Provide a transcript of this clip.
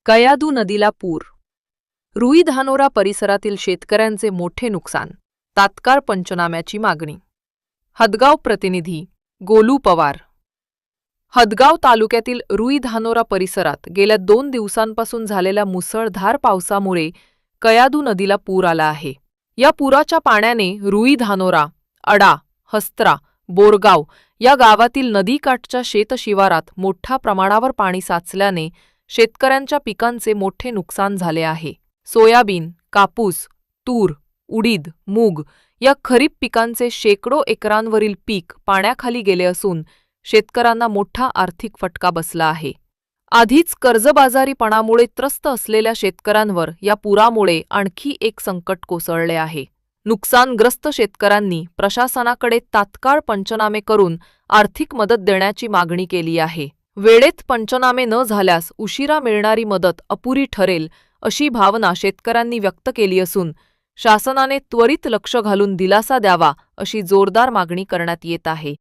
कयाधू नदीला पूर. रुई-धानोरा परिसरातील शेतकऱ्यांचे मोठे नुकसान. तात्काळ पंचनाम्याची मागणी. हदगाव प्रतिनिधी गोलू पवार. हदगाव तालुक्यातील रुई-धानोरा परिसरात गेल्या 2 दिवसांपासून झालेल्या मुसळधार पावसामुळे कयाधू नदीला पूर आला आहे. या पुराच्या पाण्याने रुई-धानोरा, अडा, हस्त्रा, बोरगाव या गावातील नदीकाठच्या शेतशिवारात मोठ्या प्रमाणावर पाणी साचल्याने शेतकऱ्यांच्या पिकांचे मोठे नुकसान झाले आहे. सोयाबीन, कापूस, तूर, उडीद, मूग या खरीप पिकांचे शेकडो एकरांवरील पीक पाण्याखाली गेले असून शेतकऱ्यांना मोठा आर्थिक फटका बसला आहे. आधीच कर्जबाजारीपणामुळे त्रस्त असलेल्या शेतकऱ्यांवर या पुरामुळे आणखी एक संकट कोसळले आहे. नुकसानग्रस्त शेतकऱ्यांनी प्रशासनाकडे तात्काळ पंचनामे करून आर्थिक मदत देण्याची मागणी केली आहे. वेळेत पंचनामे न झाल्यास उशिरा मिळणारी मदत अपुरी ठरेल अशी भावना शेतकऱ्यांनी व्यक्त केली असून शासनाने त्वरित लक्ष घालून दिलासा द्यावा अशी जोरदार मागणी करण्यात येत आहे.